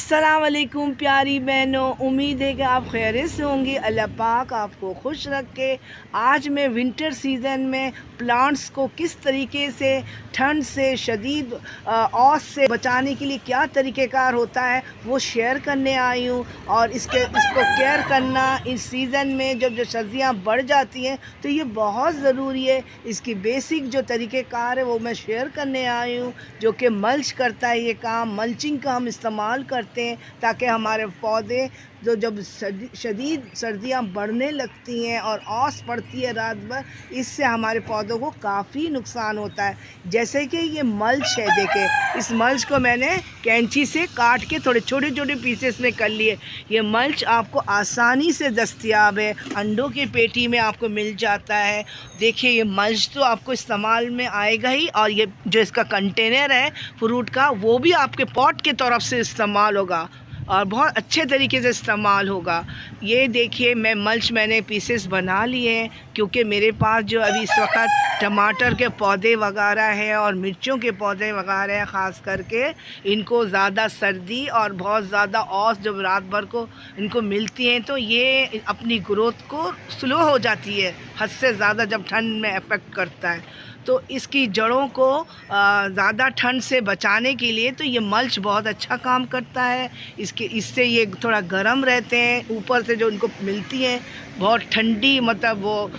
अस्सलाम वालेकुम प्यारी बहनों, उम्मीद है कि आप खैरियत से होंगी। अल्लाह पाक आपको खुश रखे। आज मैं विंटर सीज़न में प्लांट्स को किस तरीके से ठंड से शदीद औस से बचाने के लिए क्या तरीक़ेकार होता है वो शेयर करने आई हूँ। और इसको केयर करना इस सीज़न में जब सर्दियाँ बढ़ जाती हैं तो ये बहुत ज़रूरी है। इसकी बेसिक जो तरीक़ेकार है वो मैं शेयर करने आई हूँ, जो कि मल्च करता है। ये काम मल्चिंग का हम इस्तेमाल करते हैं ताकि हमारे पौधे जो जब शदीद सर्दियाँ बढ़ने लगती हैं और औस पड़ती है रात भर, इससे हमारे पौधों को काफ़ी नुकसान होता है। जैसे कि ये मल्च है, देखें इस मल्च को मैंने कैंची से काट के थोड़े छोटे छोटे पीसेस में कर लिए। ये मल्च आपको आसानी से दस्तयाब है, अंडों की पेटी में आपको मिल जाता है। देखिए ये मल्च तो आपको इस्तेमाल में आएगा ही, और ये जो इसका कंटेनर है फ्रूट का वो भी आपके पॉट के तरफ से इस्तेमाल होगा और बहुत अच्छे तरीके से इस्तेमाल होगा। ये देखिए मैंने पीसेस बना लिए हैं, क्योंकि मेरे पास जो अभी इस वक्त टमाटर के पौधे वगैरह हैं और मिर्चों के पौधे वगैरह हैं, ख़ास करके इनको ज़्यादा सर्दी और बहुत ज़्यादा औस जब रात भर को इनको मिलती हैं तो ये अपनी ग्रोथ को स्लो हो जाती है हद से ज़्यादा जब ठंड में अफेक्ट करता है। तो इसकी जड़ों को ज़्यादा ठंड से बचाने के लिए तो ये मल्च बहुत अच्छा काम करता है। इससे ये थोड़ा गर्म रहते हैं, ऊपर से जो इनको मिलती है बहुत ठंडी, मतलब वो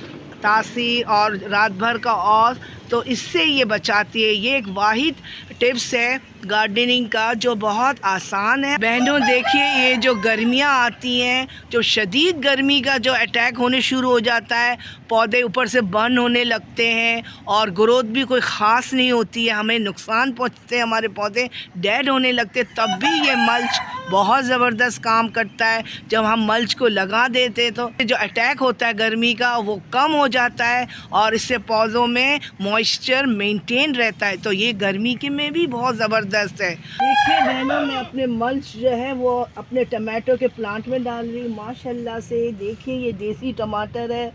तासीर और रात भर का औस, तो इससे ये बचाती है। ये एक वाहिद टिप्स है गार्डनिंग का जो बहुत आसान है। बहनों देखिए ये जो गर्मियाँ आती हैं, जो शदीद गर्मी का जो अटैक होने शुरू हो जाता है, पौधे ऊपर से बर्न होने लगते हैं और ग्रोथ भी कोई ख़ास नहीं होती है, हमें नुकसान पहुंचते हैं, हमारे पौधे डेड होने लगते, तब भी ये मल्च बहुत ज़बरदस्त काम करता है। जब हम मल्च को लगा देते हैं तो जो अटैक होता है गर्मी का वो कम हो जाता है और इससे पौधों में मॉइस्चर मेंटेन रहता है। तो ये गर्मी के में भी बहुत ज़बरदस्त है। देखिए बहनों, मैं अपने मल्च जो है वो अपने टमाटो के प्लांट में डाल रही हूँ माशाल्लाह से। देखिए ये देसी टमाटर है,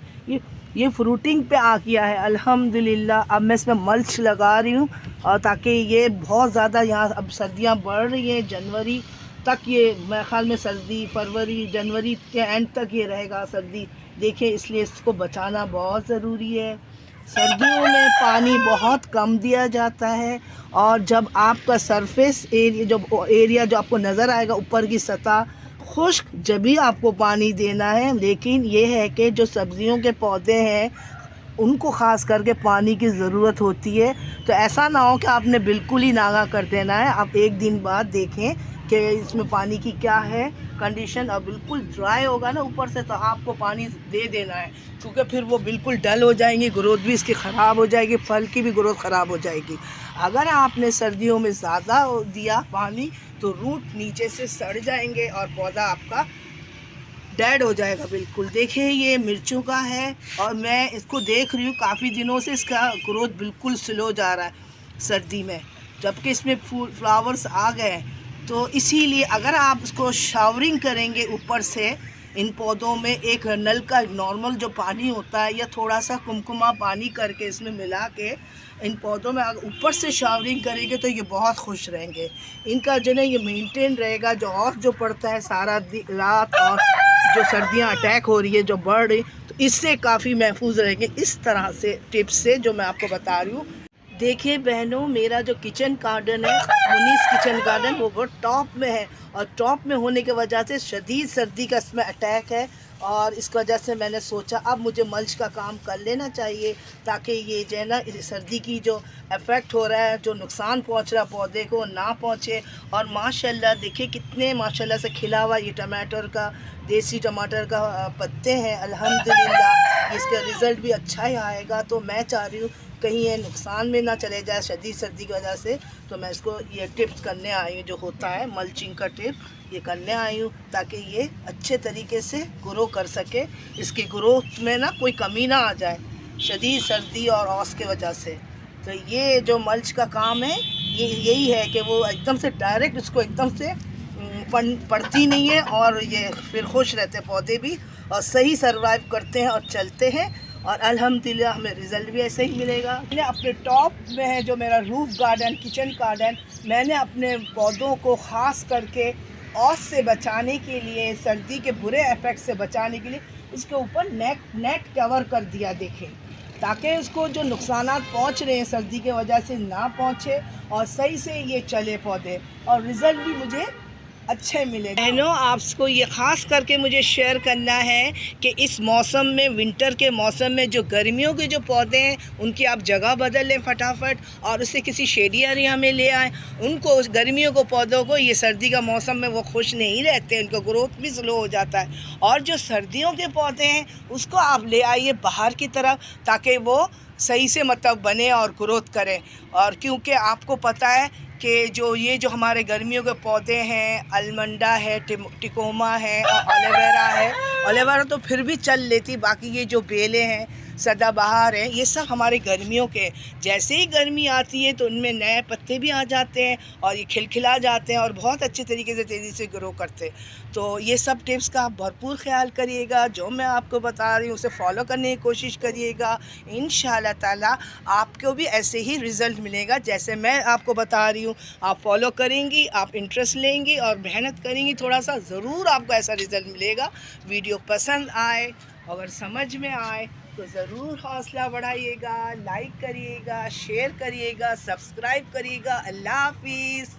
ये फ्रूटिंग पे आ गया है अल्हम्दुलिल्लाह। अब मैं इसमें मल्च लगा रही हूँ और ताकि ये बहुत ज़्यादा, यहाँ अब सर्दियाँ बढ़ रही हैं, जनवरी तक ये मेरे ख़्याल में सर्दी, फरवरी जनवरी के एंड तक ये रहेगा सर्दी। देखिए इसलिए इसको बचाना बहुत ज़रूरी है। सर्दियों में पानी बहुत कम दिया जाता है और जब आपका सरफेस एरिया जो आपको नज़र आएगा ऊपर की सतह खुश्क, जब भी आपको पानी देना है। लेकिन ये है कि जो सब्ज़ियों के पौधे हैं उनको ख़ास करके पानी की ज़रूरत होती है। तो ऐसा ना हो कि आपने बिल्कुल ही नागा कर देना है। आप एक दिन बाद देखें कि इसमें पानी की क्या है कंडीशन, और बिल्कुल ड्राई होगा ना ऊपर से तो आपको पानी दे देना है, क्योंकि फिर वो बिल्कुल डल हो जाएंगी, ग्रोथ भी इसकी ख़राब हो जाएगी, फल की भी ग्रोथ ख़राब हो जाएगी। अगर आपने सर्दियों में ज़्यादा दिया पानी तो रूट नीचे से सड़ जाएंगे और पौधा आपका डेड हो जाएगा बिल्कुल। देखिए ये मिर्चों का है और मैं इसको देख रही हूँ काफ़ी दिनों से, इसका ग्रोथ बिल्कुल स्लो जा रहा है सर्दी में, जबकि इसमें फ्लावर्स आ गए। तो इसीलिए अगर आप इसको शावरिंग करेंगे ऊपर से इन पौधों में, एक नल का नॉर्मल जो पानी होता है या थोड़ा सा कुमकुमा पानी करके इसमें मिला के इन पौधों में अगर ऊपर से शावरिंग करेंगे तो ये बहुत खुश रहेंगे। इनका जो है ये मेंटेन रहेगा, जो औस जो पड़ता है सारा रात और जो सर्दियां अटैक हो रही है जो बढ़ रही, तो इससे काफ़ी महफूज रहेंगे। इस तरह से टिप्स से जो मैं आपको बता रही हूँ। देखिए बहनों, मेरा जो किचन गार्डन है मुनीस किचन गार्डन, वो बहुत टॉप में है और टॉप में होने की वजह से शदीद सर्दी का इसमें अटैक है और इस वजह से मैंने सोचा अब मुझे मल्च का काम कर लेना चाहिए ताकि ये जो है ना सर्दी की जो इफ़ेक्ट हो रहा है, जो नुकसान पहुंच रहा है पौधे को, ना पहुंचे। और माशाल्लाह देखिए कितने माशाल्लाह से खिला हुआ ये टमाटर का, देसी टमाटर का पत्ते हैं अल्हम्दुलिल्लाह। इसका रिज़ल्ट भी अच्छा ही आएगा। तो मैं चाह रही हूँ कहीं ये नुकसान में ना चले जाए शदीद सर्दी की वजह से, तो मैं इसको ये टिप्स करने आई हूँ, जो होता है मल्चिंग का टिप, ये करने आई हूँ ताकि ये अच्छे तरीके से ग्रो कर सके, इसकी ग्रोथ में ना कोई कमी ना आ जाए शदीद सर्दी और औस की वजह से। तो ये जो मल्च का काम है ये यही है कि वो एकदम से डायरेक्ट इसको एकदम से पड़ती नहीं है और ये फिर खुश रहते पौधे भी और सही सर्वाइव करते हैं और चलते हैं और अल्हम्दुलिल्लाह हमें रिज़ल्ट भी ऐसे ही मिलेगा। मैंने अपने टॉप में है जो मेरा रूफ गार्डन, किचन गार्डन, मैंने अपने पौधों को ख़ास करके औस से बचाने के लिए, सर्दी के बुरे इफ़ेक्ट से बचाने के लिए इसके ऊपर नेट कवर कर दिया देखें, ताकि उसको जो नुकसानात पहुंच रहे हैं सर्दी के वजह से ना पहुंचे और सही से ये चले पौधे, और रिज़ल्ट भी मुझे अच्छे मिले। बहनों, आपको ये ख़ास करके मुझे शेयर करना है कि इस मौसम में, विंटर के मौसम में, जो गर्मियों के जो पौधे हैं उनकी आप जगह बदल लें फटाफट और उसे किसी शेडी एरिया में ले आएँ। उनको, गर्मियों को पौधों को, ये सर्दी का मौसम में वो खुश नहीं रहते, उनका ग्रोथ भी स्लो हो जाता है। और जो सर्दियों के पौधे हैं उसको आप ले आइए बाहर की तरफ, ताकि वो सही से मतलब बने और ग्रोथ करें। और क्योंकि आपको पता है कि जो हमारे गर्मियों के पौधे हैं, अलमंडा है, टिकोमा है और एलोवेरा है। एलोवेरा तो फिर भी चल लेती, बाकी ये जो बेलें हैं, सदाबहार है, ये सब हमारे गर्मियों के। जैसे ही गर्मी आती है तो उनमें नए पत्ते भी आ जाते हैं और ये खिलखिला जाते हैं और बहुत अच्छे तरीके से तेज़ी से ग्रो करते हैं। तो ये सब टिप्स का आप भरपूर ख्याल करिएगा, जो मैं आपको बता रही हूँ उसे फॉलो करने की कोशिश करिएगा। इंशाअल्लाह ताला आपको भी ऐसे ही रिज़ल्ट मिलेगा जैसे मैं आपको बता रही हूँ। आप फॉलो करेंगी, आप इंटरेस्ट लेंगी और मेहनत करेंगी थोड़ा सा, ज़रूर आपको ऐसा रिज़ल्ट मिलेगा। वीडियो पसंद आए, अगर समझ में आए तो ज़रूर हौसला बढ़ाइएगा, लाइक करिएगा, शेयर करिएगा, सब्सक्राइब करिएगा। अल्लाह हाफिज़।